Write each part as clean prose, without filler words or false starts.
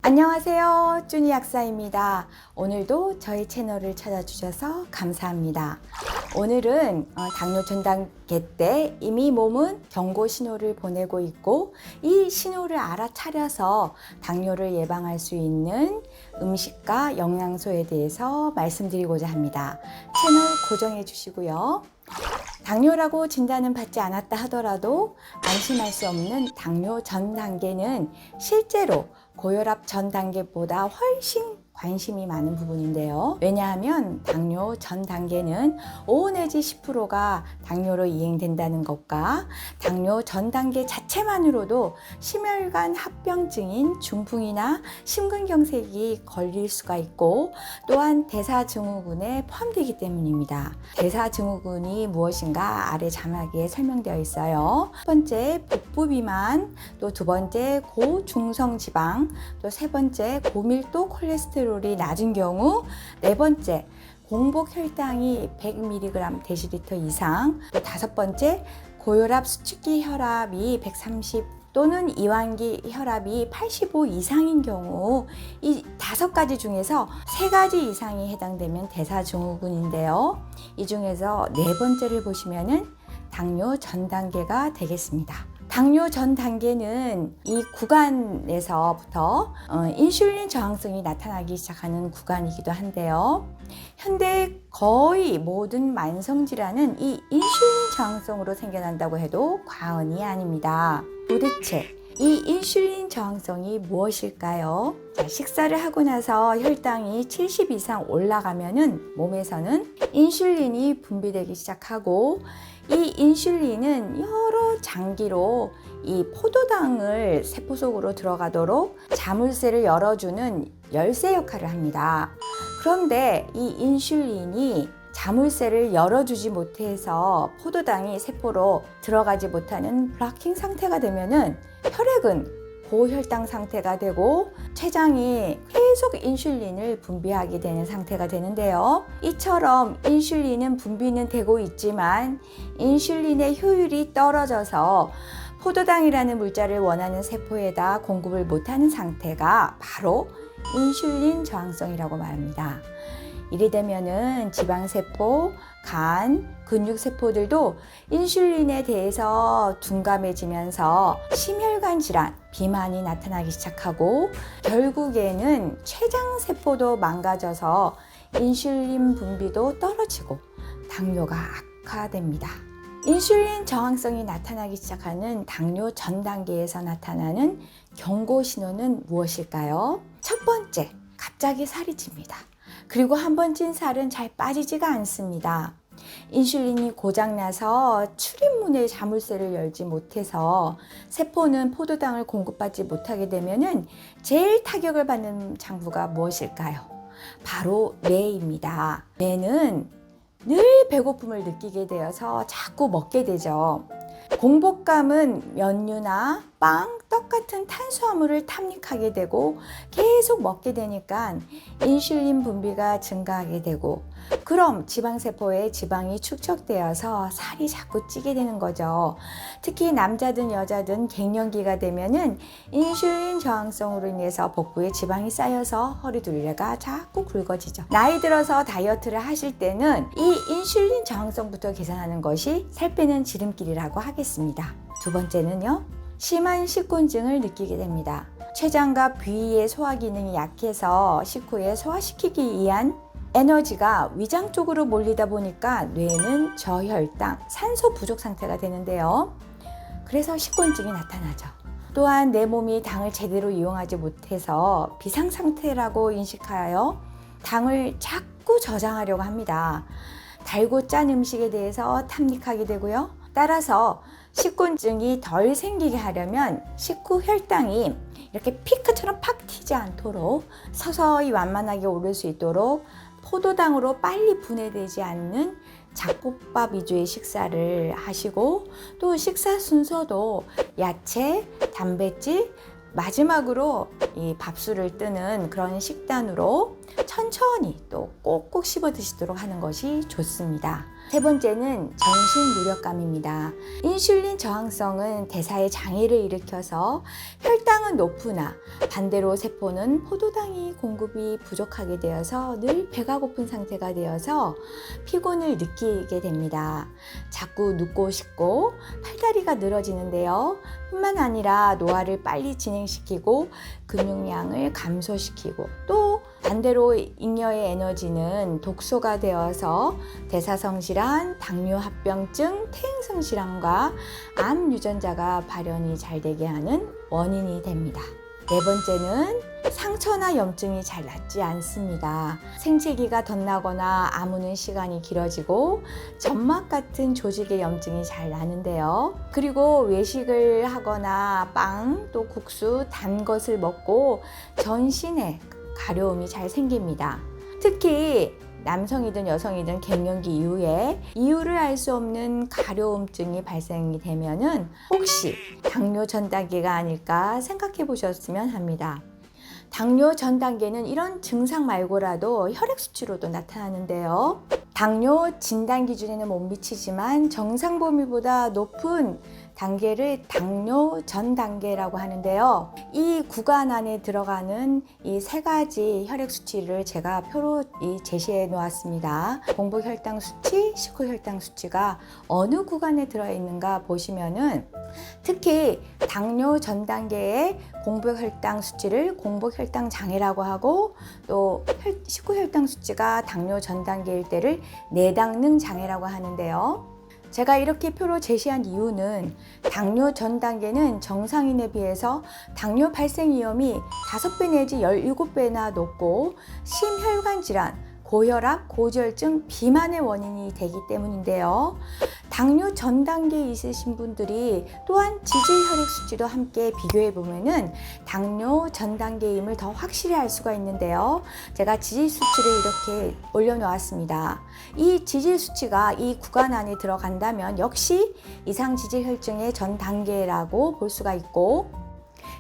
안녕하세요, 쭈니 약사입니다. 오늘도 저희 채널을 찾아주셔서 감사합니다. 오늘은 당뇨 전 단계 때 이미 몸은 경고 신호를 보내고 있고, 이 신호를 알아차려서 당뇨를 예방할 수 있는 음식과 영양소에 대해서 말씀드리고자 합니다. 채널 고정해 주시고요. 당뇨라고 진단은 받지 않았다 하더라도 안심할 수 없는 당뇨 전 단계는 실제로 고혈압 전 단계보다 훨씬 관심이 많은 부분인데요. 왜냐하면 당뇨 전 단계는 5 내지 10%가 당뇨로 이행된다는 것과 당뇨 전 단계 자체만으로도 심혈관 합병증인 중풍이나 심근경색이 걸릴 수가 있고, 또한 대사증후군에 포함되기 때문입니다. 대사증후군이 무엇인가 아래 자막에 설명되어 있어요. 첫 번째 복부비만, 또 두 번째 고중성지방, 또 세 번째 고밀도 콜레스테롤이 낮은 경우, 네 번째 공복 혈당이 100mg/dL 이상, 또 다섯 번째 고혈압 수축기 혈압이 130 또는 이완기 혈압이 85 이상인 경우, 이 5가지 중에서 3가지 이상이 해당되면 대사증후군인데요. 이 중에서 네 번째를 보시면은 당뇨 전 단계가 되겠습니다. 당뇨 전 단계는 이 구간에서부터 인슐린 저항성이 나타나기 시작하는 구간이기도 한데요. 현대 거의 모든 만성질환은 이 인슐린 저항성으로 생겨난다고 해도 과언이 아닙니다. 도대체 이 인슐린 저항성이 무엇일까요? 식사를 하고 나서 혈당이 70 이상 올라가면은 몸에서는 인슐린이 분비되기 시작하고, 이 인슐린은 여러 장기로 이 포도당을 세포 속으로 들어가도록 자물쇠를 열어주는 열쇠 역할을 합니다. 그런데 이 인슐린이 자물쇠를 열어주지 못해서 포도당이 세포로 들어가지 못하는 블로킹 상태가 되면은 혈액은 고혈당 상태가 되고 췌장이 계속 인슐린을 분비하게 되는 상태가 되는데요. 이처럼 인슐린은 분비는 되고 있지만 인슐린의 효율이 떨어져서 포도당이라는 물자를 원하는 세포에다 공급을 못하는 상태가 바로 인슐린 저항성이라고 말합니다. 이래 되면은 지방세포, 간, 근육세포들도 인슐린에 대해서 둔감해지면서 심혈관 질환, 비만이 나타나기 시작하고, 결국에는 췌장세포도 망가져서 인슐린 분비도 떨어지고 당뇨가 악화됩니다. 인슐린 저항성이 나타나기 시작하는 당뇨 전 단계에서 나타나는 경고 신호는 무엇일까요? 첫 번째, 갑자기 살이 찝니다. 그리고 한번 찐 살은 잘 빠지지가 않습니다. 인슐린이 고장나서 출입문의 자물쇠를 열지 못해서 세포는 포도당을 공급받지 못하게 되면은 제일 타격을 받는 장부가 무엇일까요? 바로 뇌입니다. 뇌는 늘 배고픔을 느끼게 되어서 자꾸 먹게 되죠. 공복감은 면류나 빵, 떡 같은 탄수화물을 탐닉하게 되고 계속 먹게 되니까 인슐린 분비가 증가하게 되고, 그럼 지방세포에 지방이 축적되어서 살이 자꾸 찌게 되는 거죠. 특히 남자든 여자든 갱년기가 되면은 인슐린 저항성으로 인해서 복부에 지방이 쌓여서 허리둘레가 자꾸 굵어지죠. 나이 들어서 다이어트를 하실 때는 이 인슐린 저항성부터 계산하는 것이 살 빼는 지름길이라고 하겠습니다. 두 번째는요, 심한 식곤증을 느끼게 됩니다. 췌장과 비위의 소화 기능이 약해서 식후에 소화시키기 위한 에너지가 위장 쪽으로 몰리다 보니까 뇌는 저혈당, 산소 부족 상태가 되는데요. 그래서 식곤증이 나타나죠. 또한 내 몸이 당을 제대로 이용하지 못해서 비상 상태라고 인식하여 당을 자꾸 저장하려고 합니다. 달고 짠 음식에 대해서 탐닉하게 되고요. 따라서 식곤증이 덜 생기게 하려면 식후 혈당이 이렇게 피크처럼 팍 튀지 않도록 서서히 완만하게 오를 수 있도록 포도당으로 빨리 분해되지 않는 잡곡밥 위주의 식사를 하시고, 또 식사 순서도 야채, 단백질, 마지막으로 이 밥술을 뜨는 그런 식단으로 천천히 또 꼭꼭 씹어 드시도록 하는 것이 좋습니다. 세 번째는 전신 무력감입니다. 인슐린 저항성은 대사에 장애를 일으켜서 혈당은 높으나 반대로 세포는 포도당이 공급이 부족하게 되어서 늘 배가 고픈 상태가 되어서 피곤을 느끼게 됩니다. 자꾸 눕고 싶고 팔다리가 늘어지는데요. 뿐만 아니라 노화를 빨리 진행시키고 근육량을 감소시키고 또 반대로 잉여의 에너지는 독소가 되어서 대사성질환, 당뇨합병증, 퇴행성질환과 암 유전자가 발현이 잘 되게 하는 원인이 됩니다. 네 번째는 상처나 염증이 잘 낫지 않습니다. 생체기가 덧나거나 아무는 시간이 길어지고 점막 같은 조직의 염증이 잘 나는데요. 그리고 외식을 하거나 빵, 또 국수, 단 것을 먹고 전신에 가려움이 잘 생깁니다. 특히 남성이든 여성이든 갱년기 이후에 이유를 알 수 없는 가려움증이 발생이 되면은 혹시 당뇨 전 단계가 아닐까 생각해 보셨으면 합니다. 당뇨 전 단계는 이런 증상 말고라도 혈액 수치로도 나타나는데요. 당뇨 진단 기준에는 못 미치지만 정상 범위보다 높은 단계를 당뇨 전 단계라고 하는데요. 이 구간 안에 들어가는 이 세 가지 혈액 수치를 제가 표로 제시해 놓았습니다. 공복 혈당 수치, 식후 혈당 수치가 어느 구간에 들어 있는가 보시면은 특히 당뇨 전 단계의 공복 혈당 수치를 공복 혈당 장애라고 하고 또 식후 혈당 수치가 당뇨 전 단계일 때를 내당능 장애라고 하는데요. 제가 이렇게 표로 제시한 이유는 당뇨 전 단계는 정상인에 비해서 당뇨 발생 위험이 5배 내지 17배나 높고 심혈관 질환, 고혈압, 고지혈증, 비만의 원인이 되기 때문인데요. 당뇨 전 단계에 있으신 분들이 또한 지질 혈액 수치도 함께 비교해 보면은 당뇨 전 단계임을 더 확실히 알 수가 있는데요. 제가 지질 수치를 이렇게 올려놓았습니다. 이 지질 수치가 이 구간 안에 들어간다면 역시 이상 지질 혈증의 전 단계라고 볼 수가 있고,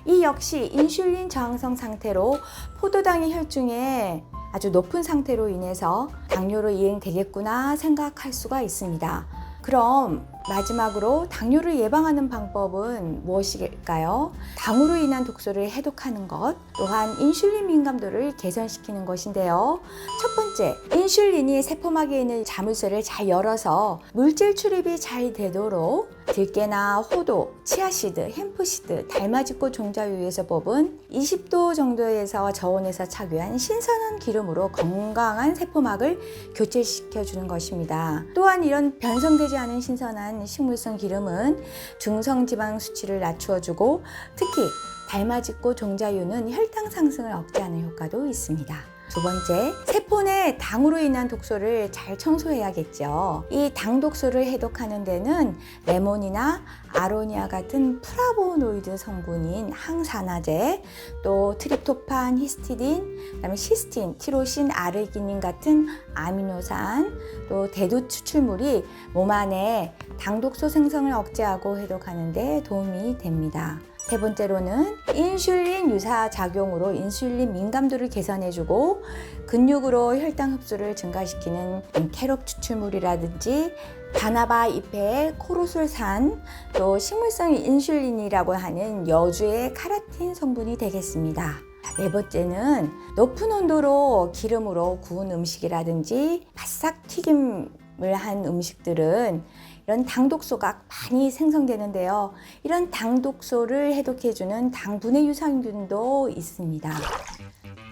이 역시 인슐린 저항성 상태로 포도당의 혈중에 아주 높은 상태로 인해서 당뇨로 이행되겠구나 생각할 수가 있습니다. 그럼 마지막으로 당뇨를 예방하는 방법은 무엇일까요? 당으로 인한 독소를 해독하는 것, 또한 인슐린 민감도를 개선시키는 것인데요. 첫 번째, 인슐린이 세포막에 있는 자물쇠를 잘 열어서 물질 출입이 잘 되도록 들깨나 호두, 치아씨드, 햄프씨드, 달맞이꽃 종자유에서 뽑은 20도 정도에서 저온에서 착유한 신선한 기름으로 건강한 세포막을 교체시켜 주는 것입니다. 또한 이런 변성되지 않은 신선한 식물성 기름은 중성지방 수치를 낮추어주고 특히 달맞이꽃 종자유는 혈당 상승을 억제하는 효과도 있습니다. 두 번째, 세포 내 당으로 인한 독소를 잘 청소해야겠죠. 이 당 독소를 해독하는 데는 레몬이나 아로니아 같은 플라보노이드 성분인 항산화제, 또 트립토판, 히스티딘, 그다음에 시스틴, 티로신, 아르기닌 같은 아미노산, 또 대두 추출물이 몸 안에 당 독소 생성을 억제하고 해독하는 데 도움이 됩니다. 세 번째로는 인슐린 유사 작용으로 인슐린 민감도를 개선해주고 근육으로 혈당 흡수를 증가시키는 캐롭 추출물이라든지 바나바 잎의 코르솔산, 또 식물성 인슐린이라고 하는 여주의 카라틴 성분이 되겠습니다. 네 번째는 높은 온도로 기름으로 구운 음식이라든지 바싹 튀김을 한 음식들은 이런 당독소가 많이 생성되는데요. 이런 당독소를 해독해주는 당분해 유산균도 있습니다.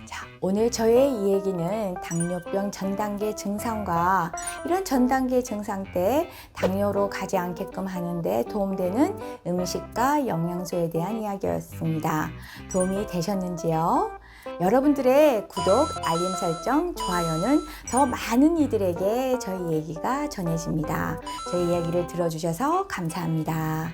자, 오늘 저의 이 얘기는 당뇨병 전 단계 증상과 이런 전 단계 증상 때 당뇨로 가지 않게끔 하는데 도움되는 음식과 영양소에 대한 이야기였습니다. 도움이 되셨는지요? 여러분들의 구독, 알림 설정, 좋아요는 더 많은 이들에게 저희 얘기가 전해집니다. 저희 이야기를 들어주셔서 감사합니다.